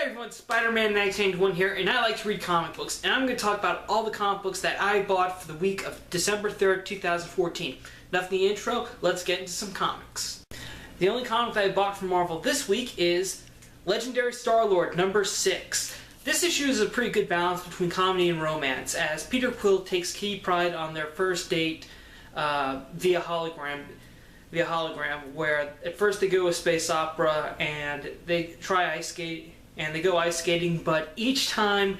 Hey everyone, Spider-Man 1981 here, and I like to read comic books, and I'm going to talk about all the comic books that I bought for the week of December 3rd, 2014. Enough in the intro, let's get into some comics. The only comic that I bought from Marvel this week is Legendary Star-Lord number 6. This issue is a pretty good balance between comedy and romance, as Peter Quill takes Kitty Pryde on their first date via hologram, where at first they go to a space opera and they try ice skate. And they go ice skating, but each time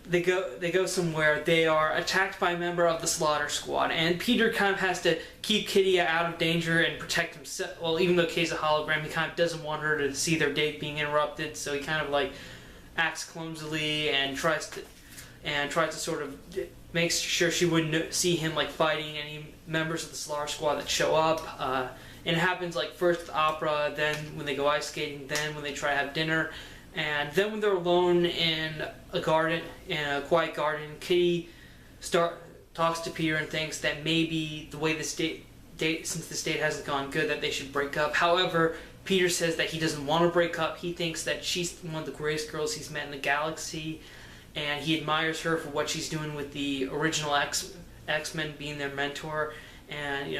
they go somewhere, they are attacked by a member of the Slaughter Squad, and Peter kind of has to keep Kitty out of danger and protect himself. Well, even though Kitty's a hologram, he kind of doesn't want her to see their date being interrupted, so he kind of like acts clumsily and tries to sort of make sure she wouldn't see him like fighting any members of the Slaughter Squad that show up. And it happens like first at the opera, then when they go ice skating, then when they try to have dinner. And then when they're alone in a garden, in a quiet garden, Kitty talks to Peter and thinks that maybe the way this date, since this date hasn't gone good, that they should break up. However, Peter says that he doesn't want to break up. He thinks that she's one of the greatest girls he's met in the galaxy, and he admires her for what she's doing with the original X-Men, being their mentor. And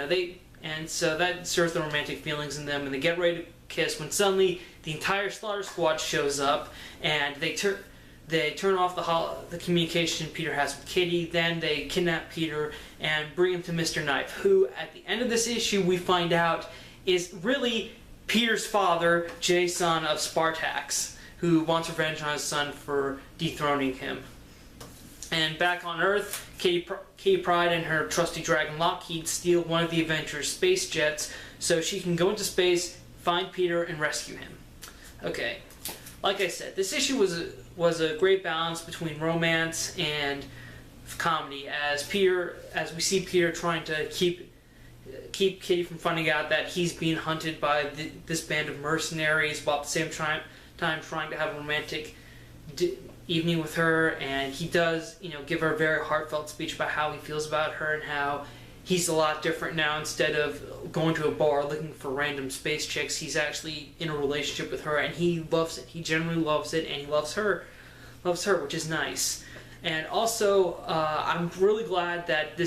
and so that stirs the romantic feelings in them, and they get ready to kiss when suddenly the entire Slaughter Squad shows up, and they turn off the communication Peter has with Kitty. Then they kidnap Peter and bring him to Mr. Knife, who at the end of this issue we find out is really Peter's father, Jason of Spartax, who wants revenge on his son for dethroning him. And back on Earth, Kitty Pryde and her trusty dragon Lockheed steal one of the Avengers' space jets so she can go into space, find Peter, and rescue him. Okay, like I said, this issue was a great balance between romance and comedy, as we see Peter trying to keep Kitty from finding out that he's being hunted by this band of mercenaries, while at the same time trying to have a romantic evening with her. And he does, give her a very heartfelt speech about how he feels about her and how he's a lot different now. Instead of going to a bar looking for random space chicks, he's actually in a relationship with her, and he loves it. He genuinely loves it, and he loves her, which is nice. And also, I'm really glad that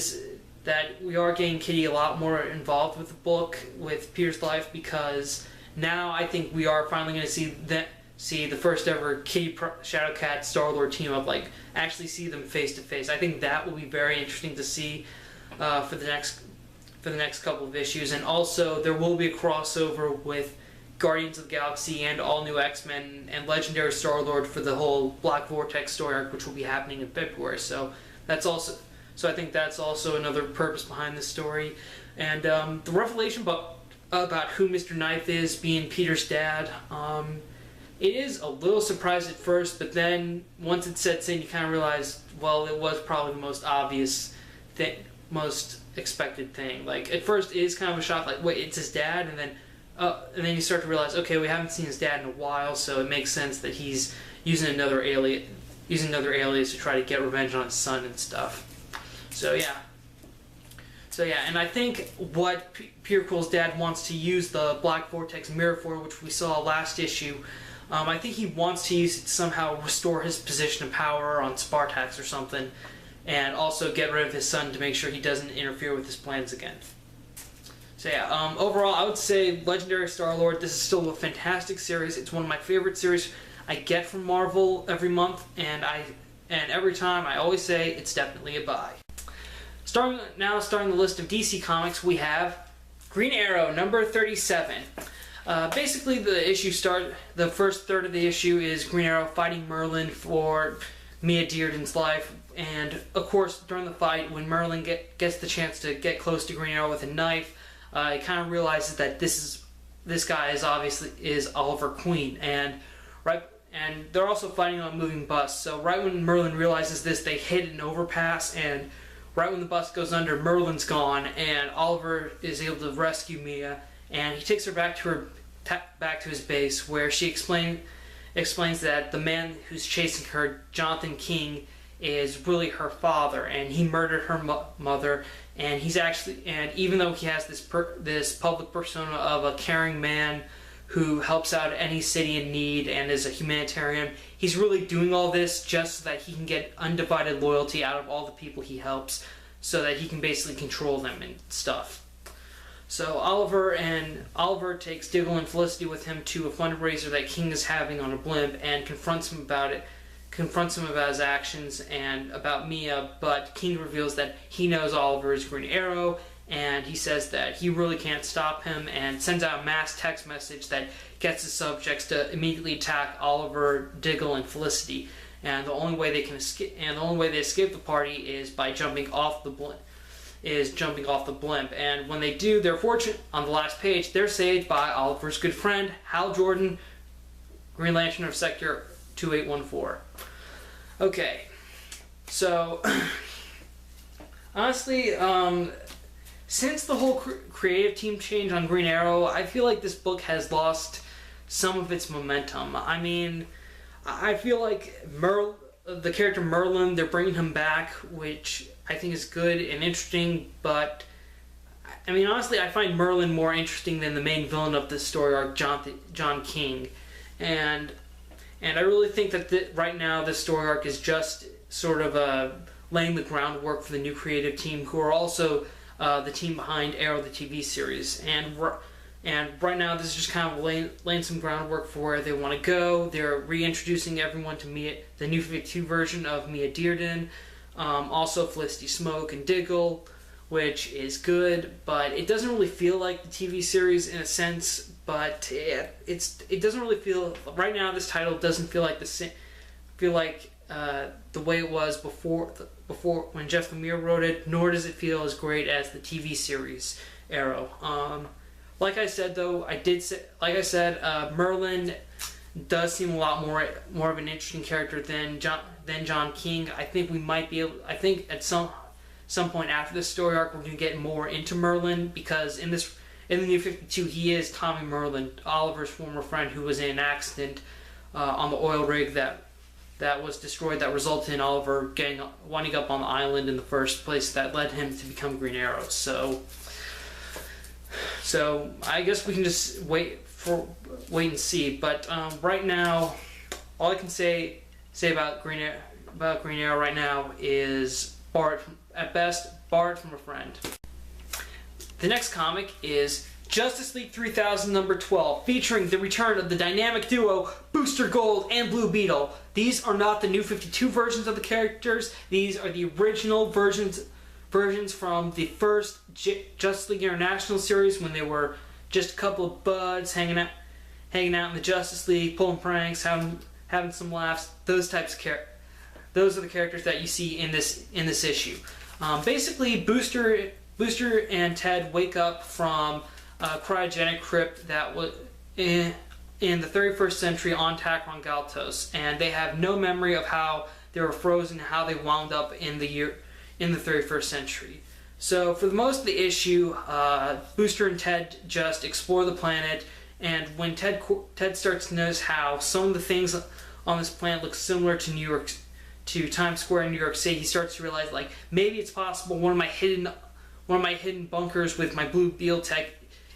we are getting Kitty a lot more involved with the book, with Peter's life, because now I think we are finally going to see the first ever Kitty, Shadowcat, Star-Lord team up, like actually see them face to face. I think that will be very interesting to see for the next couple of issues. And also there will be a crossover with Guardians of the Galaxy and All New X-Men and Legendary Star-Lord for the whole Black Vortex story arc, which will be happening in February. So I think that's also another purpose behind this story. And the revelation about who Mr. Knife is, being Peter's dad, it is a little surprised at first, but then once it sets in, you kind of realize, well, it was probably the most obvious thing, most expected thing. Like, at first it is kind of a shock, like, wait, it's his dad? And then you start to realize, okay, we haven't seen his dad in a while, so it makes sense that he's using another alias to try to get revenge on his son and stuff. So yeah, and I think what Peter Quill's dad wants to use the Black Vortex mirror for, which we saw last issue, I think he wants to use it to somehow restore his position of power on Spartax or something, and also get rid of his son to make sure he doesn't interfere with his plans again. So yeah, overall I would say Legendary Star-Lord, this is still a fantastic series. It's one of my favorite series I get from Marvel every month, and every time I always say it's definitely a buy. Starting the list of DC Comics, we have Green Arrow number 37. Basically, the first third of the issue is Green Arrow fighting Merlin for Mia Dearden's life, and of course, during the fight, when Merlin gets the chance to get close to Green Arrow with a knife, he kind of realizes that this guy is Oliver Queen, and they're also fighting on a moving bus. So right when Merlin realizes this, they hit an overpass, and right when the bus goes under, Merlin's gone, and Oliver is able to rescue Mia, and he takes her back to his base, where she explains that the man who's chasing her, Jonathan King, is really her father, and he murdered her mother, and even though he has this public persona of a caring man who helps out any city in need and is a humanitarian. He's really doing all this just so that he can get undivided loyalty out of all the people he helps, so that he can basically control them and stuff. So Oliver takes Diggle and Felicity with him to a fundraiser that King is having on a blimp and confronts him about his actions and about Mia, but King reveals that he knows Oliver is Green Arrow, and he says that he really can't stop him and sends out a mass text message that gets the subjects to immediately attack Oliver, Diggle, and Felicity. And the only way they escape the party is by jumping off the blimp. And when they do, they're fortunate. On the last page, they're saved by Oliver's good friend Hal Jordan, Green Lantern of Sector 2814. Okay, so honestly, since the whole creative team change on Green Arrow, I feel like this book has lost some of its momentum. I mean, I feel like the character Merlin, they're bringing him back, which I think is good and interesting, but I mean, honestly, I find Merlin more interesting than the main villain of this story arc, John King. And I really think that right now this story arc is just sort of laying the groundwork for the new creative team, who are also the team behind Arrow, the TV series. And right now this is just kind of laying some groundwork for where they want to go. They're reintroducing everyone to Mia, the new 52 version of Mia Dearden, also Felicity Smoke and Diggle, which is good, but it doesn't really feel like the TV series in a sense. But it doesn't really feel right now. This title doesn't feel like the way it was before when Jeff Lemire wrote it. Nor does it feel as great as the TV series Arrow. Like I said, Merlin does seem a lot more of an interesting character than John King. I think we might be able. I think at some point after this story arc, we're going to get more into Merlin, because in the New 52, he is Tommy Merlin, Oliver's former friend, who was in an accident on the oil rig that was destroyed, that resulted in Oliver winding up on the island in the first place, that led him to become Green Arrow. So I guess we can just wait and see. But right now, all I can say about Green Arrow right now is borrowed from a friend. The next comic is Justice League 3000 number 12, featuring the return of the dynamic duo Booster Gold and Blue Beetle. These are not the new 52 versions of the characters. These are the original versions from the first Justice League International series, when they were just a couple of buds hanging out in the Justice League, pulling pranks, having some laughs. Those are the characters that you see in this issue. Basically, Booster and Ted wake up from a cryogenic crypt that was in the 31st century on Tacron Galtos, and they have no memory of how they were frozen, how they wound up in the 31st century. So for the most of the issue, Booster and Ted just explore the planet, and when Ted starts to notice how some of the things on this planet look similar to Times Square in New York City, he starts to realize, like, maybe it's possible one of my hidden bunkers with my Blue Beetle tech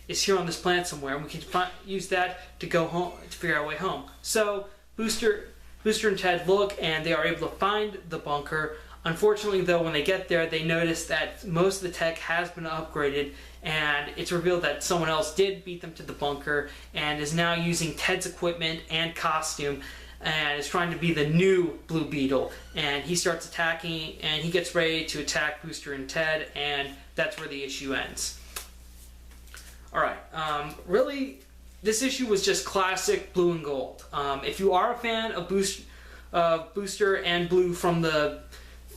is here on this planet somewhere, and we can use that to go home, to figure out a way home. So Booster and Ted look, and they are able to find the bunker. Unfortunately, though, when they get there, they notice that most of the tech has been upgraded, and it's revealed that someone else did beat them to the bunker and is now using Ted's equipment and costume, and is trying to be the new Blue Beetle. And he starts attacking, and he gets ready to attack Booster and Ted, and that's where the issue ends. Alright, really, this issue was just classic Blue and Gold. If you are a fan of Booster and Blue from the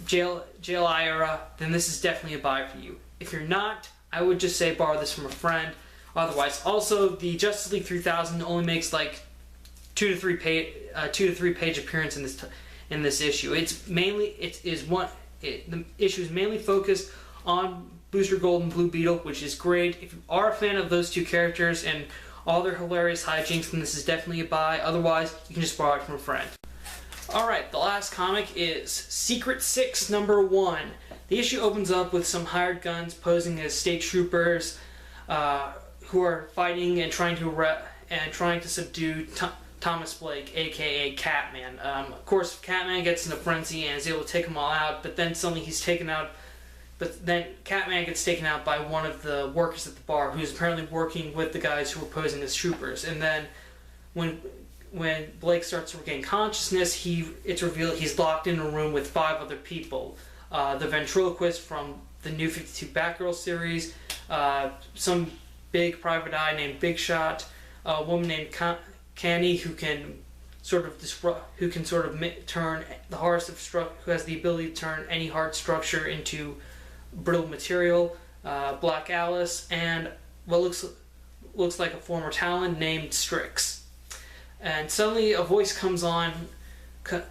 JLI era, then this is definitely a buy for you. If you're not, I would just say borrow this from a friend. Otherwise, also, the Justice League 3000 only makes like 2 to 3 page appearance in this issue. The issue is mainly focused on Booster Gold and Blue Beetle, which is great. If you are a fan of those two characters and all their hilarious hijinks, then this is definitely a buy. Otherwise, you can just borrow it from a friend. Alright, the last comic is Secret 6 number 1. The issue opens up with some hired guns posing as state troopers who are fighting and trying to and trying to subdue Thomas Blake, aka Catman. Of course, Catman gets in a frenzy and is able to take them all out, but then suddenly he's taken out. But then Catman gets taken out by one of the workers at the bar, who's apparently working with the guys who were posing as troopers. And then when Blake starts to regain consciousness, it's revealed he's locked in a room with 5 other people. The ventriloquist from the New 52 Batgirl series, some big private eye named Big Shot, a woman named Canny who can sort of turn the hardest of who has the ability to turn any hard structure into brittle material, Black Alice, and what looks like a former Talon named Strix. And suddenly a voice comes on,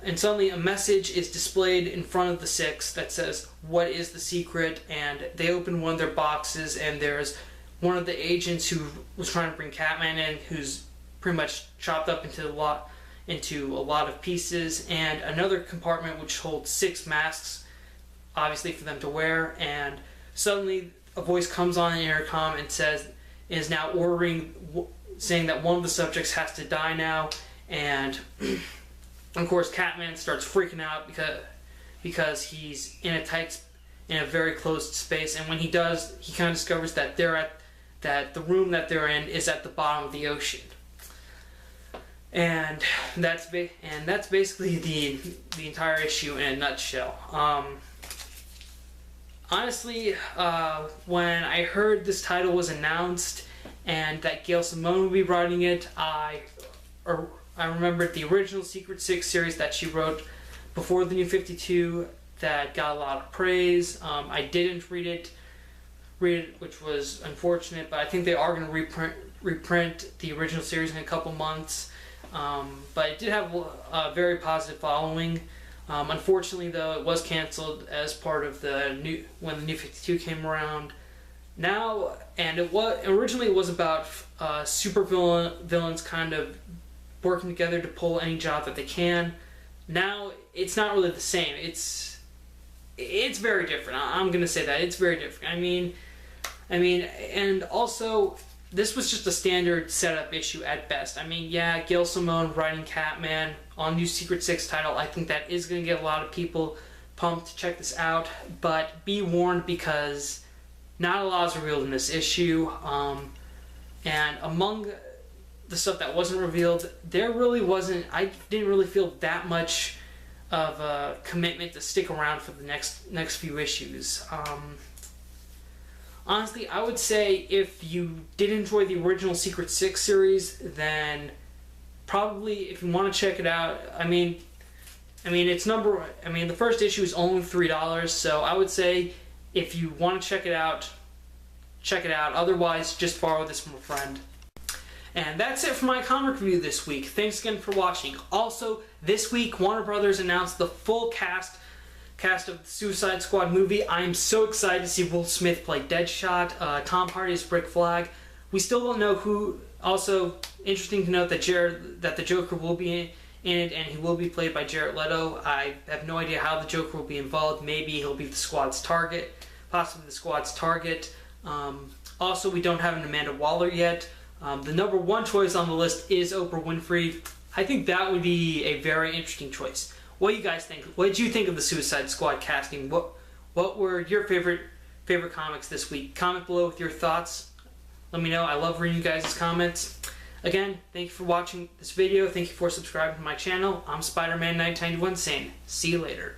and suddenly a message is displayed in front of the 6 that says, "What is the secret?" And they open one of their boxes, and there's one of the agents who was trying to bring Catman in, who's pretty much chopped up into a lot of pieces, and another compartment which holds 6 masks, obviously for them to wear. And suddenly a voice comes on the intercom and is now saying that one of the subjects has to die now. And of course Catman starts freaking out because he's in a very closed space, and when he does, he kind of discovers that the room that they're in is at the bottom of the ocean. And that's basically the entire issue in a nutshell. Honestly, when I heard this title was announced and that Gail Simone would be writing it, I remembered the original Secret Six series that she wrote before the New 52 that got a lot of praise. I didn't read it, which was unfortunate, but I think they are going to reprint the original series in a couple months. But it did have a very positive following. Unfortunately, though, it was canceled as part of when the New 52 came around. Originally it was about super villains kind of working together to pull any job that they can. Now it's not really the same. It's very different. I'm gonna say that it's very different. I mean, and also this was just a standard setup issue at best. I mean, yeah, Gail Simone writing Catman on new Secret Six title. I think that is gonna get a lot of people pumped to check this out. But be warned, because not a lot is revealed in this issue. And among the stuff that wasn't revealed, I didn't really feel that much of a commitment to stick around for the next few issues. Honestly, I would say if you did enjoy the original Secret Six series, then probably if you want to check it out, the first issue is only $3, so I would say if you want to check it out, check it out. Otherwise, just borrow this from a friend. And that's it for my comic review this week. Thanks again for watching. Also, this week, Warner Brothers announced the full cast of the Suicide Squad movie. I am so excited to see Will Smith play Deadshot, Tom Hardy as Rick Flag. We still don't know who. Also, interesting to note that the Joker will be in it, and he will be played by Jared Leto. I have no idea how the Joker will be involved. Maybe he'll be the Squad's target, possibly the Squad's target. Also, we don't have an Amanda Waller yet. The number 1 choice on the list is Oprah Winfrey. I think that would be a very interesting choice. What do you guys think? What did you think of the Suicide Squad casting? What were your favorite comics this week? Comment below with your thoughts. Let me know. I love reading you guys' comments. Again, thank you for watching this video. Thank you for subscribing to my channel. I'm Spider-Man 1991 saying, see you later.